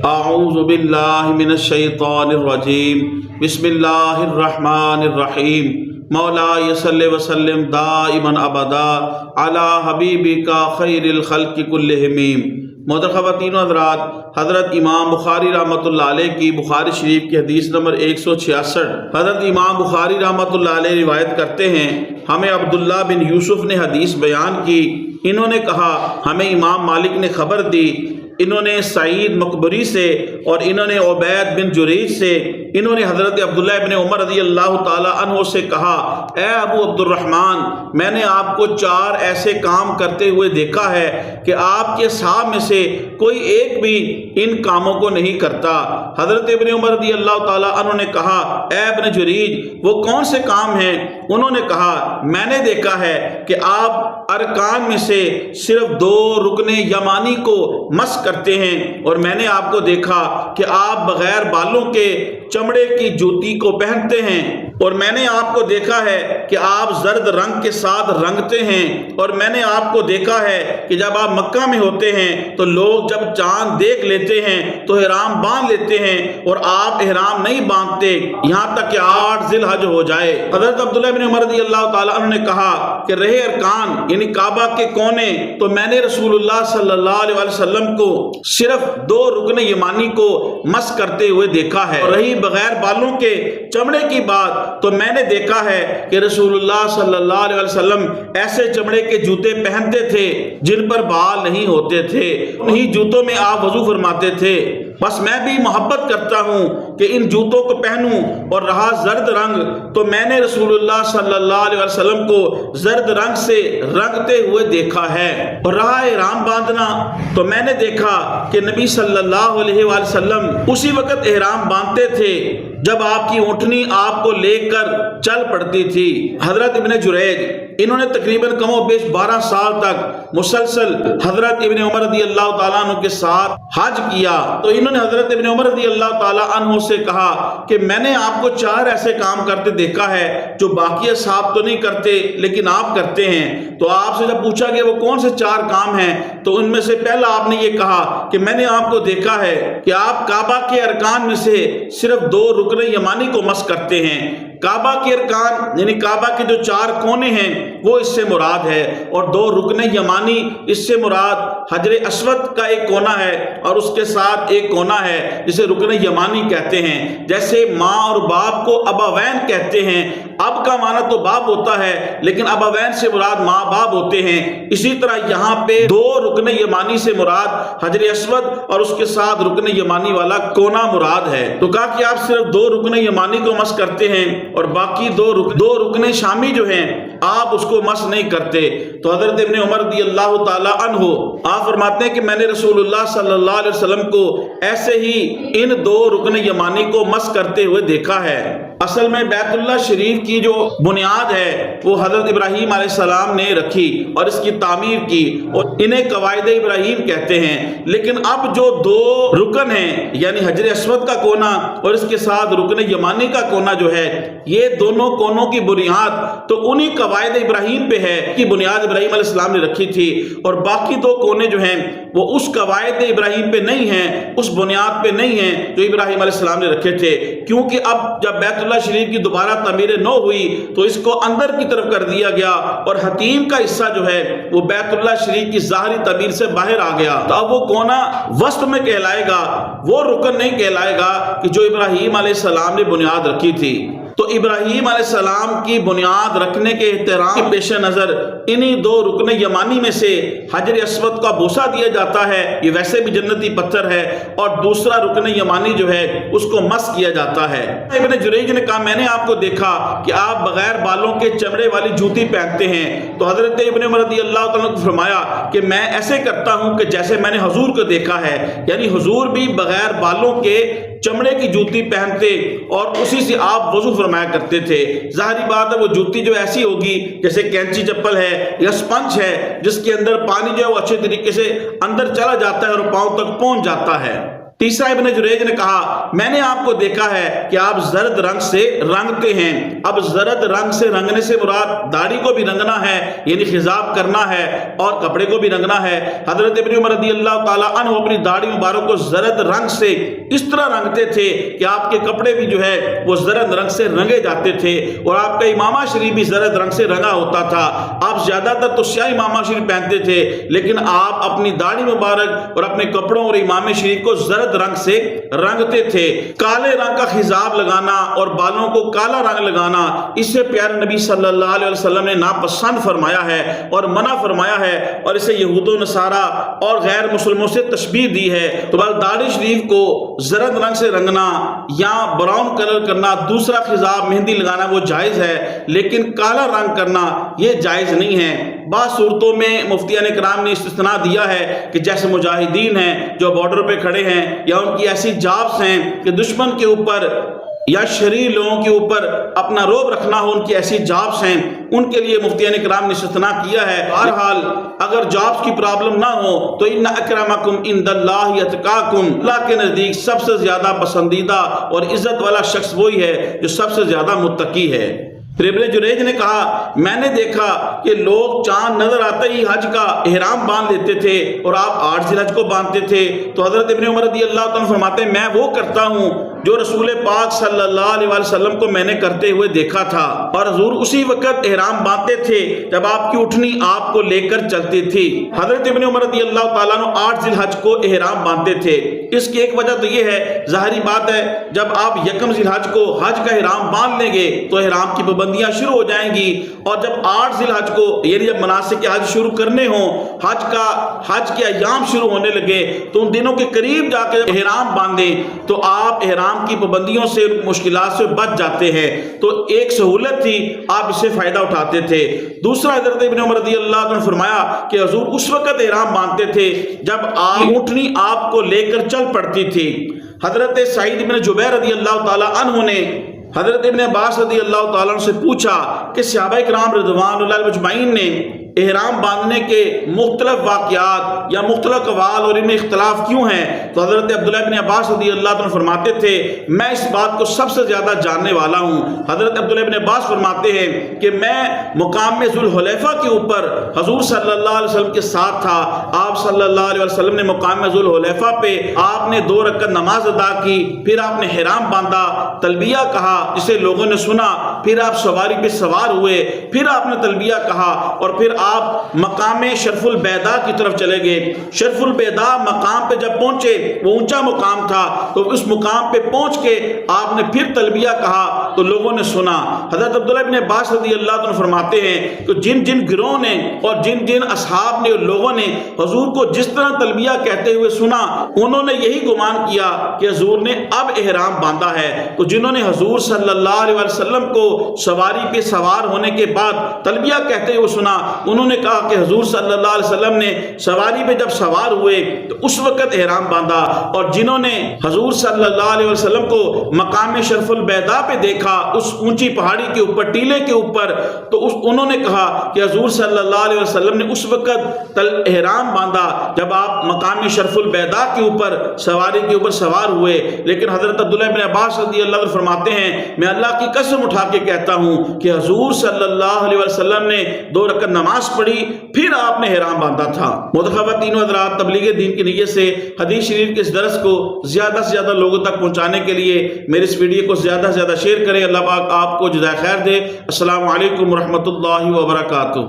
اعوذ باللہ من الشیطان الرجیم بسم اللہ الرحمن الرحیم مولا صلی وسلم دائما ابدا علی حبیبک خیر الخلق کلہم۔ محترم خواتین و حضرات، حضرت امام بخاری رحمۃ اللہ علیہ کی بخاری شریف کی حدیث نمبر 166، حضرت امام بخاری رحمۃ اللہ علیہ روایت کرتے ہیں، ہمیں عبداللہ بن یوسف نے حدیث بیان کی، انہوں نے کہا ہمیں امام مالک نے خبر دی، انہوں نے سعید مقبری سے اور انہوں نے عبید بن جریج سے، انہوں نے حضرت عبداللہ بن عمر رضی اللہ تعالی عنہ سے کہا، اے ابو عبد الرحمن، میں نے آپ کو 4 ایسے کام کرتے ہوئے دیکھا ہے کہ آپ کے صحابہ میں سے کوئی ایک بھی ان کاموں کو نہیں کرتا۔ حضرت ابن عمر رضی اللہ تعالی عنہ نے کہا، اے ابن جریج، وہ کون سے کام ہیں؟ انہوں نے کہا، میں نے دیکھا ہے کہ آپ ارکان میں سے صرف 2 رکن یمانی کو مس کرتے ہیں، اور میں نے آپ کو دیکھا کہ آپ بغیر بالوں کے چمڑے کی جوتی کو پہنتے ہیں، اور میں نے آپ کو دیکھا ہے کہ آپ زرد رنگ کے ساتھ رنگتے ہیں، اور میں نے آپ کو دیکھا ہے کہ جب آپ مکہ میں ہوتے ہیں تو لوگ جب چاند دیکھ لیتے ہیں تو احرام باندھ لیتے ہیں، اور آپ احرام نہیں باندھتے یہاں تک کہ 8 ذی الحج ہو جائے۔ حضرت عبداللہ بن عمر رضی اللہ تعالی عنہ نے کہا کہ رہے ارکان یعنی کعبہ کے کونے، تو میں نے رسول اللہ صلی اللہ علیہ وسلم کو صرف 2 رکن یمانی کو مس کرتے ہوئے دیکھا ہے، اور رہی بغیر بالوں کے چمڑے کی بات، تو میں نے دیکھا ہے کہ رسول اللہ صلی اللہ علیہ وسلم ایسے چمڑے کے جوتے پہنتے تھے جن پر بال نہیں ہوتے تھے، انہی جوتوں میں آپ وضو فرماتے تھے۔ بس میں بھی محبت کرتا ہوں کہ ان جوتوں کو پہنوں، اور رہا زرد رنگ، تو میں نے رسول اللہ صلی اللہ علیہ وسلم کو زرد رنگ سے رنگتے ہوئے دیکھا ہے، اور رہا احرام باندھنا، تو میں نے دیکھا کہ نبی صلی اللہ علیہ وسلم اسی وقت احرام باندھتے تھے جب آپ کی اونٹنی آپ کو لے کر چل پڑتی تھی۔ حضرت ابن جریج، انہوں نے تقریباً کم و بیش 12 سال تک مسلسل حضرت ابن عمر رضی اللہ تعالیٰ عنہ کے ساتھ حج کیا، تو انہوں نے حضرت ابن عمر رضی اللہ تعالیٰ عنہ سے کہا کہ میں نے آپ کو 4 ایسے کام کرتے دیکھا ہے جو باقی اصحاب تو نہیں کرتے لیکن آپ کرتے ہیں۔ تو آپ سے جب پوچھا کہ وہ کون سے 4 کام ہیں، تو ان میں سے پہلا آپ نے یہ کہا کہ میں نے آپ کو دیکھا ہے کہ آپ کعبہ کے ارکان میں سے صرف 2 رکن یمانی کو مس کرتے ہیں۔ کعبہ کے ارکان یعنی کعبہ کے جو 4 کونے ہیں وہ اس سے مراد ہے، اور 2 رکن یمانی اس سے مراد حجر اسود کا ایک کونا ہے اور اس کے ساتھ ایک کونا ہے جسے رکن یمانی کہتے ہیں۔ جیسے ماں اور باپ کو ابوین کہتے ہیں، اب کا معنی تو باپ ہوتا ہے لیکن ابوین سے مراد ماں باپ ہوتے ہیں، اسی طرح یہاں پہ 2 رکن یمانی سے مراد حجر اسود اور اس کے ساتھ رکن یمانی والا کونا مراد ہے۔ تو کہا کہ آپ صرف 2 رکن یمانی کو مس کرتے ہیں اور باقی 2 رکن شامی جو ہیں آپ اس کو مس نہیں کرتے۔ تو حضرت ابن عمر رضی اللہ تعالی عنہ آپ فرماتے ہیں کہ میں نے رسول اللہ صلی اللہ علیہ وسلم کو ایسے ہی ان 2 رکن یمانی کو مس کرتے ہوئے دیکھا ہے۔ اصل میں بیت اللہ شریف کی جو بنیاد ہے وہ حضرت ابراہیم علیہ السلام نے رکھی اور اس کی تعمیر کی، اور انہیں قواعد ابراہیم کہتے ہیں۔ لیکن اب جو 2 رکن ہیں یعنی حجر اسود کا کونا اور اس کے ساتھ رکن یمانی کا کونا جو ہے، یہ دونوں کونوں کی بنیاد تو انہی قواعد ابراہیم پہ ہے کہ بنیاد ابراہیم علیہ السلام نے رکھی تھی، اور باقی 2 کونے جو ہیں وہ اس قواعد ابراہیم پہ نہیں ہیں، اس بنیاد پہ نہیں ہیں جو ابراہیم علیہ السلام نے رکھے تھے، کیونکہ اب جب بیت اللہ شریف کی دوبارہ تعمیر نو ہوئی تو اس کو اندر کی طرف کر دیا گیا، اور حتیم کا حصہ جو ہے وہ بیت اللہ شریف کی ظاہری تعمیر سے باہر آ گیا، تو اب وہ کونا وسط میں کہلائے گا، وہ رکن نہیں کہلائے گا کہ جو ابراہیم علیہ السلام نے بنیاد رکھی تھی۔ تو ابراہیم علیہ السلام کی بنیاد رکھنے کے احترام کے پیش نظر انہی 2 رکن یمانی میں سے حجر اسود کا بوسہ دیا جاتا ہے، یہ ویسے بھی جنتی پتھر ہے، اور دوسرا رکن یمانی جو ہے اس کو مس کیا جاتا ہے۔ ابن جریج نے کہا میں نے آپ کو دیکھا کہ آپ بغیر بالوں کے چمڑے والی جوتی پہنتے ہیں، تو حضرت ابن عمر رضی اللہ تعالیٰ کو فرمایا کہ میں ایسے کرتا ہوں کہ جیسے میں نے حضور کو دیکھا ہے، یعنی حضور بھی بغیر بالوں کے چمڑے کی جوتی پہنتے اور اسی سے آپ وضو فرمایا کرتے تھے۔ ظاہری بات ہے وہ جوتی جو ایسی ہوگی جیسے کینچی چپل ہے یا سپنج ہے جس کے اندر پانی جو ہے وہ اچھے طریقے سے اندر چلا جاتا ہے اور پاؤں تک پہنچ جاتا ہے۔ تیسرا ابن جریج نے کہا میں نے آپ کو دیکھا ہے کہ آپ زرد رنگ سے رنگتے ہیں. اب زرد رنگ سے رنگنے سے مراد داڑھی کو بھی رنگنا ہے یعنی خضاب کرنا ہے اور کپڑے کو بھی رنگنا ہے. حضرت ابن عمر رضی اللہ تعالی عنہ اپنی داڑھی مبارک کو زرد رنگ سے اس طرح رنگتے تھے کہ آپ کے کپڑے بھی جو ہے وہ زرد رنگ سے رنگے جاتے تھے اور آپ کا امامہ شریف بھی زرد رنگ سے رنگا ہوتا تھا. آپ زیادہ تر تو سیاہ امامہ شریف پہنتے تھے لیکن آپ اپنی داڑھی مبارک اور اپنے کپڑوں اور امام شریف کو زرد رنگ سے رنگتے تھے. کالے رنگ کا خضاب لگانا اور بالوں کو کالا رنگ لگانا اسے پیارے نبی صلی اللہ علیہ وسلم نے ناپسند فرمایا ہے اور منع فرمایا ہے اور اسے یہود و نصارہ اور غیر مسلموں سے تشبیہ دی ہے. تو داڑھی شریف کو زرد رنگ سے رنگنا یا براؤن کلر کرنا, دوسرا خضاب مہندی لگانا وہ جائز ہے لیکن کالا رنگ کرنا یہ جائز نہیں ہے. بعض صورتوں میں مفتیان کرام نے استثناء دیا ہے کہ جیسے مجاہدین ہیں جو بارڈر پہ کھڑے ہیں یا ان کی ایسی جابس ہیں کہ دشمن کے اوپر یا شریر لوگوں کے اوپر اپنا روب رکھنا ہو, ان کی ایسی جابس ہیں, ان کے لیے مفتیان کرام نے استثناء کیا ہے. بہرحال اگر جابس کی پرابلم نہ ہو تو ان اکرمکم عند اللہ اتقاکم, اللہ کے نزدیک سب سے زیادہ پسندیدہ اور عزت والا شخص وہی ہے جو سب سے زیادہ متقی ہے. پھر ابن جریج نے کہا میں نے دیکھا کہ لوگ چاند نظر آتے ہی حج کا احرام باندھ لیتے تھے اور آپ 8 ذی الحج کو باندھتے تھے. تو حضرت ابن عمر رضی اللہ عنہ فرماتے ہیں میں وہ کرتا ہوں جو رسول پاک صلی اللہ علیہ وسلم کو میں نے کرتے ہوئے دیکھا تھا اور حضور اسی وقت احرام باندھتے تھے جب آپ کی اٹھنی آپ کو لے کر چلتی تھی. حضرت ابن عمر رضی اللہ تعالیٰ عنہ 8 ذی الحج کو احرام باندھتے تھے. اس کی ایک وجہ تو یہ ہے, ظاہری بات ہے جب آپ یکم ذی الحج کو حج کا احرام باندھ لیں گے تو احرام کی پابندیاں شروع ہو جائیں گی اور جب 8 ذی الحج کو یعنی جب مناسک حج شروع کرنے ہوں, حج کے ایام شروع ہونے لگے تو ان دنوں کے قریب جا کے احرام باندھیں تو آپ احرام کی پابندیوں سے مشکلات سے بچ جاتے ہیں. تو ایک سہولت تھی, آپ اس سے فائدہ اٹھاتے تھے. دوسرا حضرت ابن عمر رضی اللہ عنہ نے فرمایا کہ حضور اس وقت احرام باندھتے تھے جب اونٹنی آپ کو لے کر چل پڑتی تھی. حضرت سعید بن جبیر رضی اللہ تعالی عنہ نے حضرت ابن عباس رضی اللہ تعالیٰ عنہ سے پوچھا کہ صحابہ کرام رضوان اللہ مجمعین نے احرام باندھنے کے مختلف واقعات یا مختلف اقوال اور ان میں اختلاف کیوں ہیں. تو حضرت عبداللہ بن عباس رضی اللہ عنہ فرماتے تھے میں اس بات کو سب سے زیادہ جاننے والا ہوں. حضرت عبداللہ بن عباس فرماتے ہیں کہ میں مقام ذوالحلیفہ کے اوپر حضور صلی اللہ علیہ وسلم کے ساتھ تھا. آپ صلی اللہ علیہ وسلم نے مقام ذوالحلیفہ پہ آپ نے 2 رکعت نماز ادا کی, پھر آپ نے احرام باندھا, تلبیہ کہا جسے لوگوں نے سنا, پھر آپ سواری پہ سوار ہوئے, پھر آپ نے تلبیہ کہا اور پھر آپ مقام شرف البیداء کی طرف چلے گئے. شرف البیداء مقام پہ جب پہنچے وہ اونچا مقام تھا تو اس مقام پہ پہنچ کے آپ نے پھر تلبیہ کہا تو لوگوں نے سنا. حضرت عبداللہ بن عباس رضی اللہ عنہ فرماتے ہیں کہ جن جن گروہ نے اور جن جن اصحاب نے اور لوگوں نے حضور کو جس طرح تلبیہ کہتے ہوئے سنا انہوں نے یہی گمان کیا کہ حضور نے اب احرام باندھا ہے. تو جنہوں نے حضور صلی اللہ علیہ وسلم کو سواری پہ سوار ہونے کے بعد تلبیہ کہتے ہوئے سنا انہوں نے کہا کہ حضور صلی اللہ علیہ وسلم نے سواری پہ جب سوار ہوئے تو اس وقت احرام باندھا. اور جنہوں نے حضور صلی اللہ علیہ وسلم کو مقام شرف البیداء پہ دیکھا اس اونچی پہاڑی کے اوپر ٹیلے کے اوپر تو انہوں نے کہا کہ حضور صلی اللہ علیہ وسلم نے اس وقت احرام باندھا جب آپ مقام شرف البیداء کے اوپر سواری کے اوپر سوار ہوئے. لیکن حضرت عبداللہ بن عباس رضی اللہ عنہ فرماتے ہیں میں اللہ کی قسم اٹھا کے کہتا ہوں کہ حضور صلی اللہ علیہ وسلم نے 2 رکعت نماز پڑھی پھر آپ نے احرام باندھا تھا. خواتین و حضرات, تبلیغ دین کی نیت سے حدیث شریف کے اس درس کو زیادہ سے زیادہ لوگوں تک پہنچانے کے لیے میرے اس ویڈیو کو زیادہ سے زیادہ شیئر کریں. اللہ پاک آپ کو جزائے خیر دے. السلام علیکم ورحمۃ اللہ وبرکاتہ.